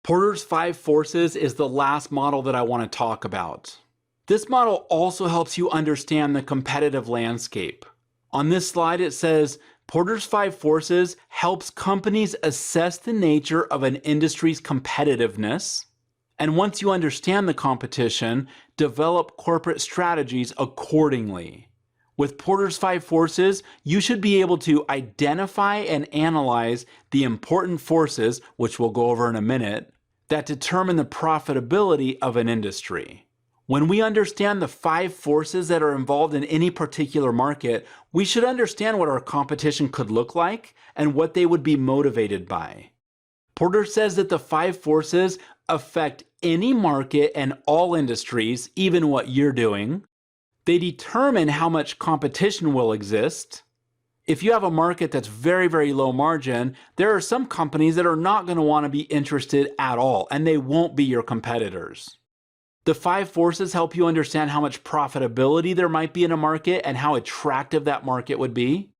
Porter's Five Forces is the last model that I want to talk about. This model also helps you understand the competitive landscape. On this slide it says, Porter's Five Forces helps companies assess the nature of an industry's competitiveness, and once you understand the competition, develop corporate strategies accordingly. With Porter's Five Forces, you should be able to identify and analyze the important forces, which we'll go over in a minute, that determine the profitability of an industry. When we understand the 5 forces that are involved in any particular market, we should understand what our competition could look like and what they would be motivated by. Porter says that the 5 forces affect any market and all industries, even what you're doing. They determine how much competition will exist. If you have a market that's very, very low margin, there are some companies that are not going to want to be interested at all, and they won't be your competitors. The 5 forces help you understand how much profitability there might be in a market and how attractive that market would be.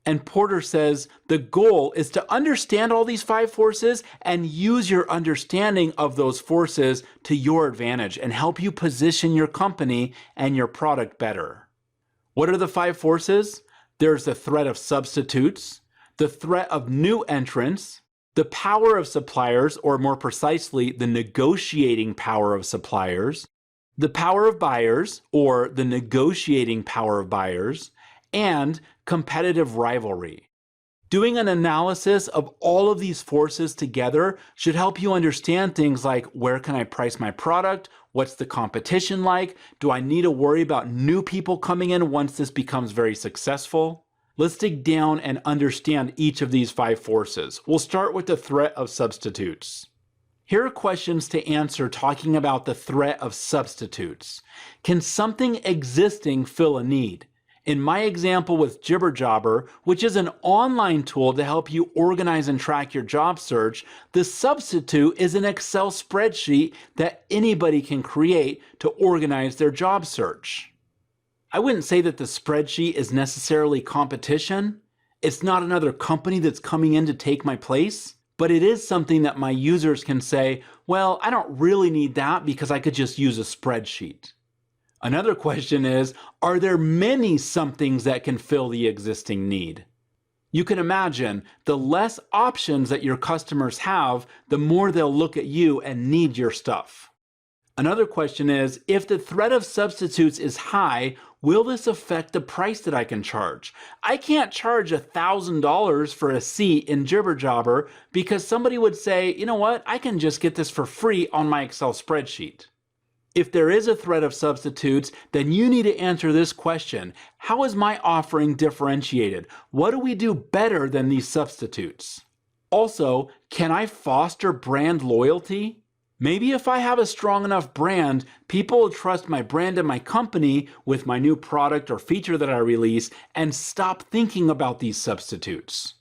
And Porter says the goal is to understand all these 5 forces and use your understanding of those forces to your advantage and help you position your company and your product better. What are the 5 forces? There's the threat of substitutes, the threat of new entrants, the power of suppliers, or more precisely, the negotiating power of suppliers, the power of buyers, or the negotiating power of buyers, and competitive rivalry. Doing an analysis of all of these forces together should help you understand things like, where can I price my product? What's the competition like? Do I need to worry about new people coming in once this becomes very successful? Let's dig down and understand each of these 5 forces. We'll start with the threat of substitutes. Here are questions to answer talking about the threat of substitutes. Can something existing fill a need? In my example with Jibberjobber, which is an online tool to help you organize and track your job search, the substitute is an Excel spreadsheet that anybody can create to organize their job search. I wouldn't say that the spreadsheet is necessarily competition. It's not another company that's coming in to take my place, but it is something that my users can say, well, I don't really need that because I could just use a spreadsheet. Another question is, are there many somethings that can fill the existing need? You can imagine the less options that your customers have, the more they'll look at you and need your stuff. Another question is, if the threat of substitutes is high, will this affect the price that I can charge? I can't charge $1,000 for a seat in Jibberjobber because somebody would say, you know what, I can just get this for free on my Excel spreadsheet. If there is a threat of substitutes, then you need to answer this question. How is my offering differentiated? What do we do better than these substitutes? Also, can I foster brand loyalty? Maybe if I have a strong enough brand, people will trust my brand and my company with my new product or feature that I release and stop thinking about these substitutes.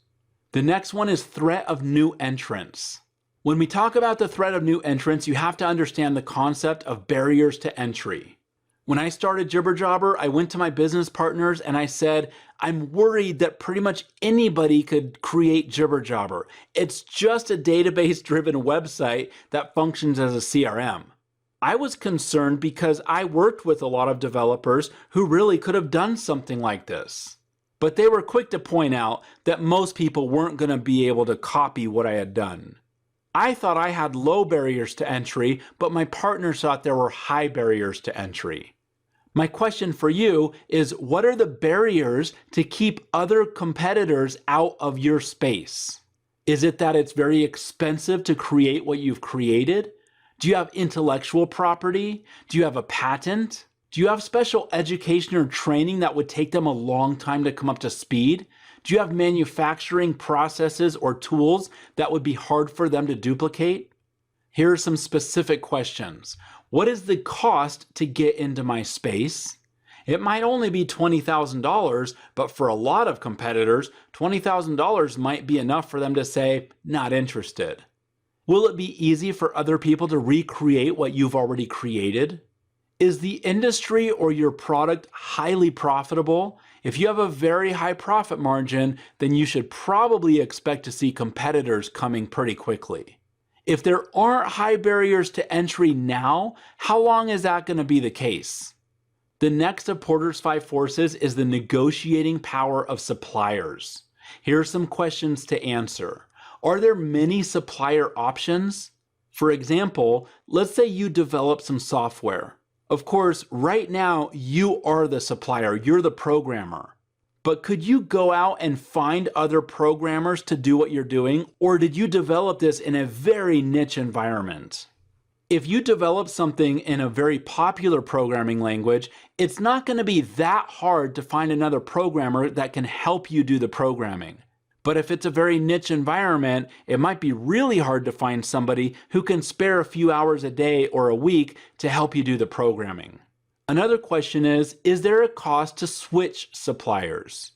The next one is threat of new entrants. When we talk about the threat of new entrants, you have to understand the concept of barriers to entry. When I started Jibberjobber, I went to my business partners and I said, I'm worried that pretty much anybody could create Jibberjobber. It's just a database-driven website that functions as a CRM. I was concerned because I worked with a lot of developers who really could have done something like this. But they were quick to point out that most people weren't going to be able to copy what I had done. I thought I had low barriers to entry, but my partners thought there were high barriers to entry. My question for you is, what are the barriers to keep other competitors out of your space? Is it that it's very expensive to create what you've created? Do you have intellectual property? Do you have a patent? Do you have special education or training that would take them a long time to come up to speed? Do you have manufacturing processes or tools that would be hard for them to duplicate? Here are some specific questions. What is the cost to get into my space? It might only be $20,000, but for a lot of competitors, $20,000 might be enough for them to say, not interested. Will it be easy for other people to recreate what you've already created? Is the industry or your product highly profitable? If you have a very high profit margin, then you should probably expect to see competitors coming pretty quickly. If there aren't high barriers to entry now, how long is that going to be the case? The next of Porter's 5 forces is the negotiating power of suppliers. Here are some questions to answer. Are there many supplier options? For example, let's say you develop some software. Of course, right now you are the supplier, you're the programmer. But could you go out and find other programmers to do what you're doing, or did you develop this in a very niche environment? If you develop something in a very popular programming language, it's not going to be that hard to find another programmer that can help you do the programming. But if it's a very niche environment, it might be really hard to find somebody who can spare a few hours a day or a week to help you do the programming. Another question is there a cost to switch suppliers?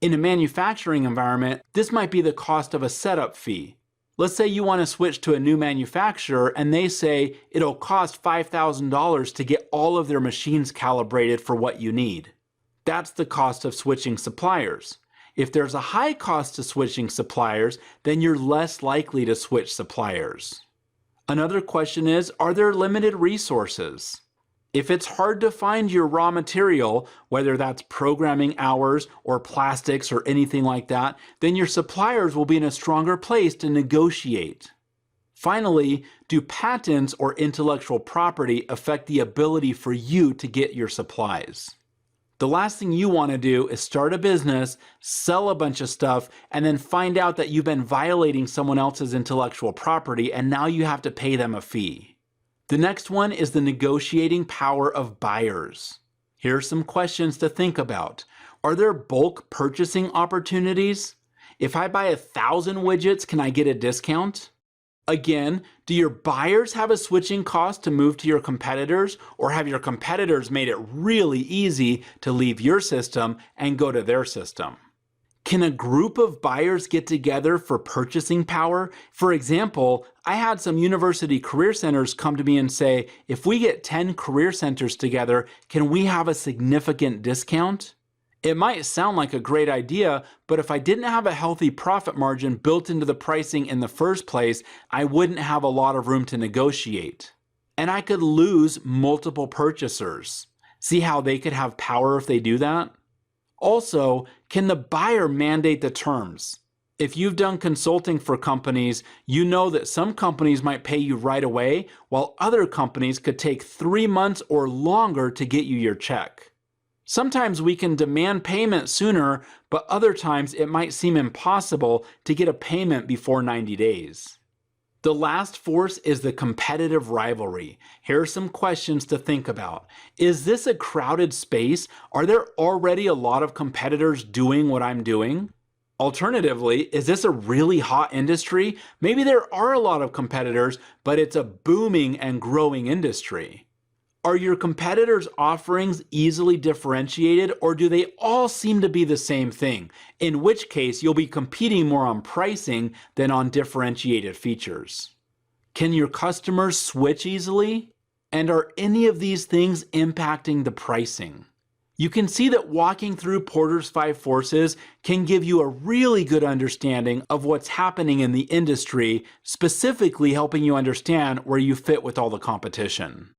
In a manufacturing environment, this might be the cost of a setup fee. Let's say you want to switch to a new manufacturer and they say it'll cost $5,000 to get all of their machines calibrated for what you need. That's the cost of switching suppliers. If there's a high cost to switching suppliers, then you're less likely to switch suppliers. Another question is, are there limited resources? If it's hard to find your raw material, whether that's programming hours or plastics or anything like that, then your suppliers will be in a stronger place to negotiate. Finally, do patents or intellectual property affect the ability for you to get your supplies? The last thing you want to do is start a business, sell a bunch of stuff, and then find out that you've been violating someone else's intellectual property and now you have to pay them a fee. The next one is the negotiating power of buyers. Here are some questions to think about. Are there bulk purchasing opportunities? If I buy 1,000 widgets, can I get a discount? Again, do your buyers have a switching cost to move to your competitors, or have your competitors made it really easy to leave your system and go to their system? Can a group of buyers get together for purchasing power? For example, I had some university career centers come to me and say, if we get 10 career centers together, can we have a significant discount? It might sound like a great idea, but if I didn't have a healthy profit margin built into the pricing in the first place, I wouldn't have a lot of room to negotiate. And I could lose multiple purchasers. See how they could have power if they do that? Also, can the buyer mandate the terms? If you've done consulting for companies, you know that some companies might pay you right away, while other companies could take 3 months or longer to get you your check. Sometimes we can demand payment sooner, but other times it might seem impossible to get a payment before 90 days. The last force is the competitive rivalry. Here are some questions to think about. Is this a crowded space? Are there already a lot of competitors doing what I'm doing? Alternatively, is this a really hot industry? Maybe there are a lot of competitors, but it's a booming and growing industry. Are your competitors' offerings easily differentiated, or do they all seem to be the same thing? In which case, you'll be competing more on pricing than on differentiated features. Can your customers switch easily? And are any of these things impacting the pricing? You can see that walking through Porter's 5 forces can give you a really good understanding of what's happening in the industry, specifically helping you understand where you fit with all the competition.